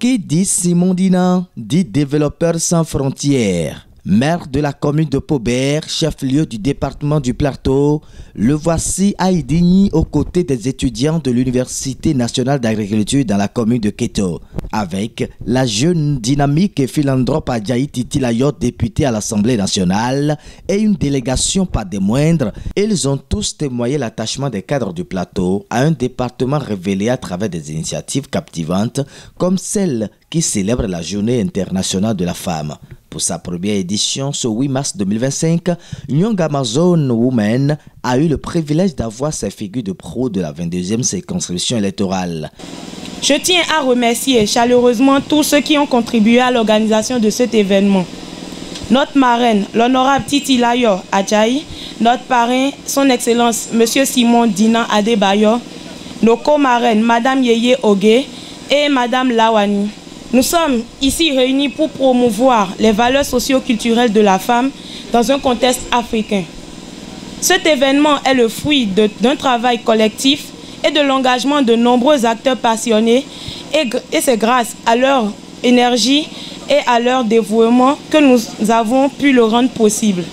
Qui dit Simon Dinan, dit Développeurs sans frontières. Maire de la commune de Pobert, chef-lieu du département du Plateau, le voici à Idigny aux côtés des étudiants de l'Université nationale d'agriculture dans la commune de Keto. Avec la jeune dynamique et philanthrope Adjaï Titi Layot, députée à l'Assemblée nationale, et une délégation pas des moindres, ils ont tous témoigné l'attachement des cadres du Plateau à un département révélé à travers des initiatives captivantes comme celle qui célèbre la Journée internationale de la femme. Pour sa première édition, ce 8 mars 2025, Young Amazon Women a eu le privilège d'avoir ses figures de pro de la 22e circonscription électorale. Je tiens à remercier chaleureusement tous ceux qui ont contribué à l'organisation de cet événement. Notre marraine, l'honorable Titi Layot Adjaï, notre parrain, son Excellence, M. Simon Dinan Adebayo, nos co-marraines, Mme Yeye Ogué et Mme Lawani. Nous sommes ici réunis pour promouvoir les valeurs socio-culturelles de la femme dans un contexte africain. Cet événement est le fruit d'un travail collectif et de l'engagement de nombreux acteurs passionnés et c'est grâce à leur énergie et à leur dévouement que nous avons pu le rendre possible.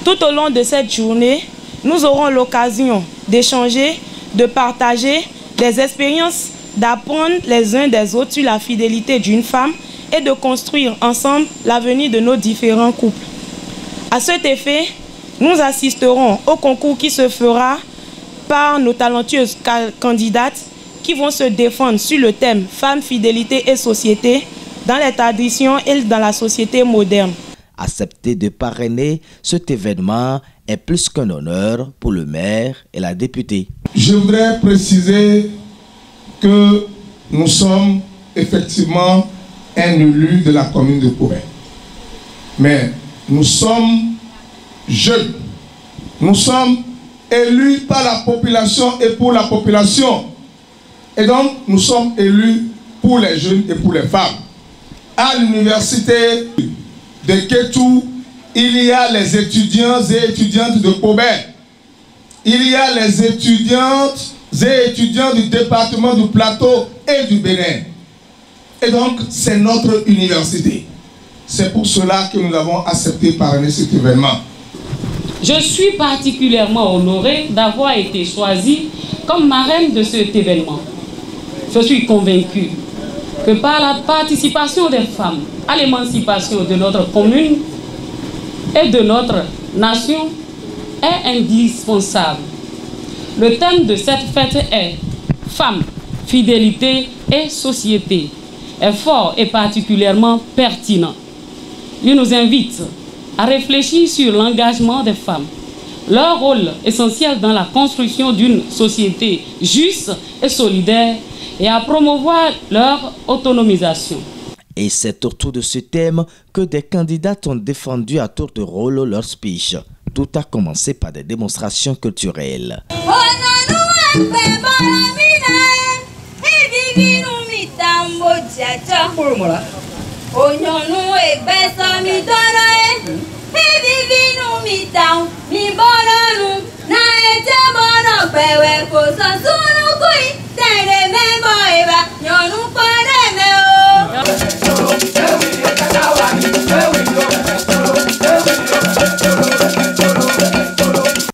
Tout au long de cette journée, nous aurons l'occasion d'échanger, de partager des expériences, d'apprendre les uns des autres sur la fidélité d'une femme et de construire ensemble l'avenir de nos différents couples. À cet effet, nous assisterons au concours qui se fera par nos talentueuses candidates qui vont se défendre sur le thème « Femmes, fidélité et société » dans les traditions et dans la société moderne. Accepter de parrainer cet événement est plus qu'un honneur pour le maire et la députée. Je voudrais préciser que nous sommes effectivement un élu de la commune de Pobert. Mais nous sommes jeunes. Nous sommes élus par la population et pour la population. Et donc, nous sommes élus pour les jeunes et pour les femmes. À l'université de Ketou, il y a les étudiants et étudiantes de Pobert. Il y a les étudiantes et étudiants du département du Plateau et du Bénin. Et donc, c'est notre université. C'est pour cela que nous avons accepté de parrainer cet événement. Je suis particulièrement honorée d'avoir été choisie comme marraine de cet événement. Je suis convaincue que par la participation des femmes à l'émancipation de notre commune et de notre nation est indispensable. Le thème de cette fête est « Femmes, fidélité et société » est fort et particulièrement pertinent. Il nous invite à réfléchir sur l'engagement des femmes, leur rôle essentiel dans la construction d'une société juste et solidaire et à promouvoir leur autonomisation. Et c'est autour de ce thème que des candidates ont défendu à tour de rôle leur speech. Tout a commencé par des démonstrations culturelles.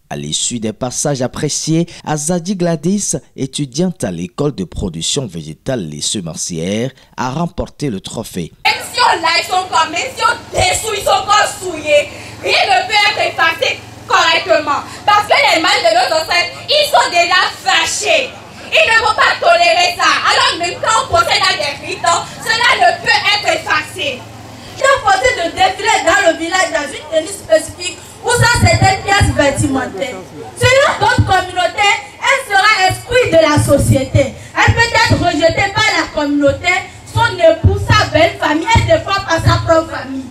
À l'issue des passages appréciés, Azadi Gladys, étudiante à l'école de production végétale Les Semencières, a remporté le trophée. Même si on l'a, ils sont comme, même si on détruit, ils sont comme souillés, rien ne peut être effacé correctement. Parce que les mâles de nos ancêtres, ils sont déjà fâchés. Ils ne vont pas tolérer ça. Alors même quand on procède à des rites, cela ne peut être effacé. J'ai proposé de défiler dans le village dans une tenue spécifique où ça c'est des pièces vestimentaires. Selon notre communauté, elle sera exclue de la société. Elle peut être rejetée par la communauté, son époux, sa belle famille, et des fois par sa propre famille.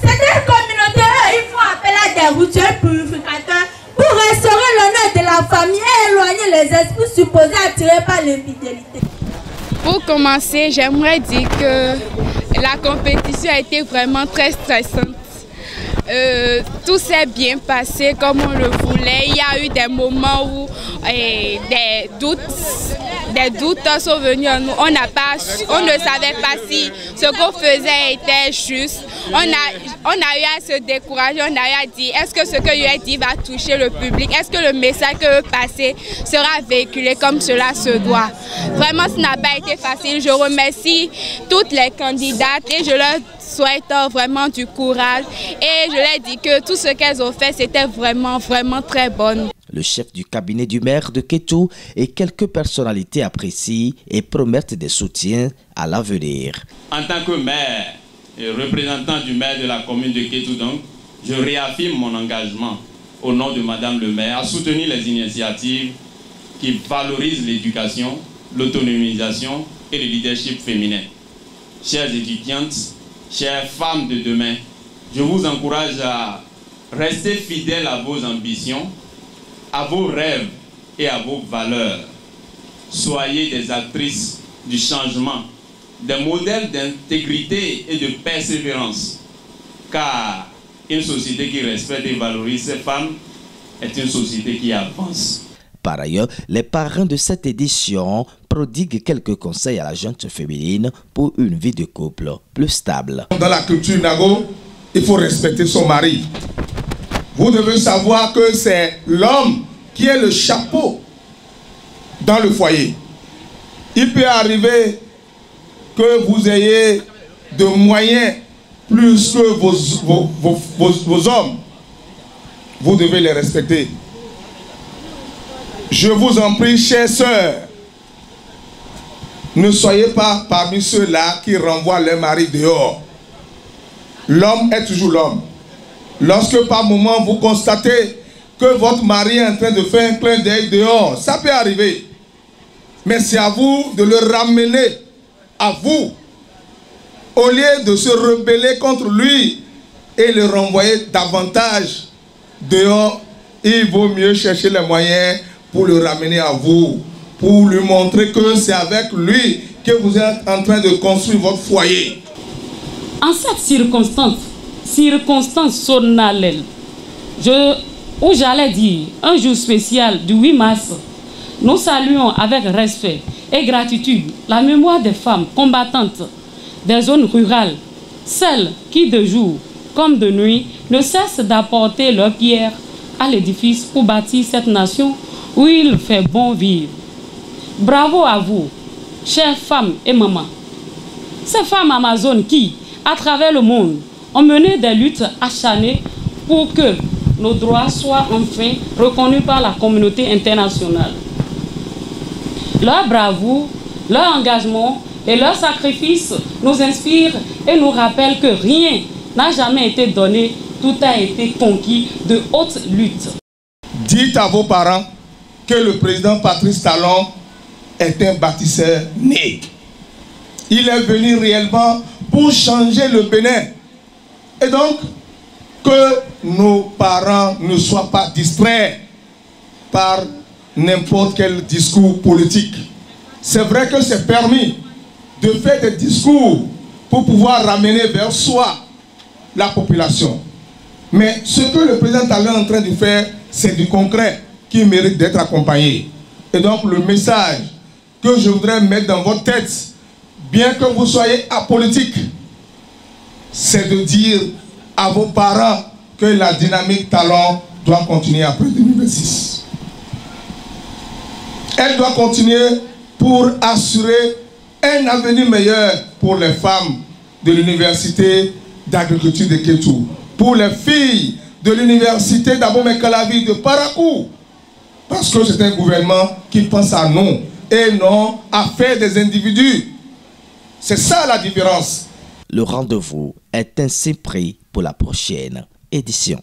Cette communauté, il faut appeler à des rituels purificateurs pour restaurer l'honneur de la famille et éloigner les esprits supposés attirés par l'infidélité. Pour commencer, j'aimerais dire que la compétition a été vraiment très stressante. tout s'est bien passé comme on le voulait. Il y a eu des moments où des doutes sont venus à nous. On ne savait pas si ce qu'on faisait était juste. On a eu à se décourager, on a eu à dire est-ce que ce que je dit va toucher le public? Est-ce que le message que je passer sera véhiculé comme cela se doit? Vraiment, ce n'a pas été facile. Je remercie toutes les candidates et je leur souhaite vraiment du courage. Et je leur dis que tout ce qu'elles ont fait, c'était vraiment très bon. Le chef du cabinet du maire de Kétou et quelques personnalités apprécient et promettent des soutiens à l'avenir. En tant que maire et représentant du maire de la commune de Kétou, donc, je réaffirme mon engagement au nom de Madame le maire à soutenir les initiatives qui valorisent l'éducation, l'autonomisation et le leadership féminin. Chères étudiantes, chères femmes de demain, je vous encourage à rester fidèles à vos ambitions, à vos rêves et à vos valeurs. Soyez des actrices du changement, des modèles d'intégrité et de persévérance. Car une société qui respecte et valorise ses femmes est une société qui avance. Par ailleurs, les parrains de cette édition prodiguent quelques conseils à la jeune féminine pour une vie de couple plus stable. Dans la culture Nago, il faut respecter son mari. Vous devez savoir que c'est l'homme qui est le chapeau dans le foyer. Il peut arriver que vous ayez de moyens plus que vos hommes. Vous devez les respecter. Je vous en prie, chères sœurs, ne soyez pas parmi ceux-là qui renvoient leur mari dehors. L'homme est toujours l'homme. Lorsque par moment vous constatez que votre mari est en train de faire un clin d'œil dehors, ça peut arriver. Mais c'est à vous de le ramener à vous. Au lieu de se rebeller contre lui et le renvoyer davantage dehors, il vaut mieux chercher les moyens pour le ramener à vous, pour lui montrer que c'est avec lui que vous êtes en train de construire votre foyer. En cette circonstance solennelle, où j'allais dire un jour spécial du 8 mars, nous saluons avec respect et gratitude la mémoire des femmes combattantes des zones rurales, celles qui de jour comme de nuit ne cessent d'apporter leur pierre à l'édifice pour bâtir cette nation où il fait bon vivre. Bravo à vous, chères femmes et mamans. Ces femmes amazones qui, à travers le monde, ont mené des luttes acharnées pour que nos droits soient enfin reconnus par la communauté internationale. Leur bravoure, leur engagement et leur sacrifice nous inspirent et nous rappellent que rien n'a jamais été donné, tout a été conquis de haute lutte. Dites à vos parents que le président Patrice Talon est un bâtisseur né. Il est venu réellement pour changer le Bénin. Et donc, que nos parents ne soient pas distraits par n'importe quel discours politique. C'est vrai que c'est permis de faire des discours pour pouvoir ramener vers soi la population. Mais ce que le président Talon est en train de faire, c'est du concret qui mérite d'être accompagné. Et donc le message que je voudrais mettre dans votre tête, bien que vous soyez apolitique, c'est de dire à vos parents que la dynamique Talon doit continuer après 2026. Elle doit continuer pour assurer un avenir meilleur pour les femmes de l'université d'agriculture de Kétou, pour les filles de l'université d'Abomey-Calavi de Parakou, parce que c'est un gouvernement qui pense à nous et non à faire des individus. C'est ça la différence. Le rendez-vous est ainsi pris pour la prochaine édition.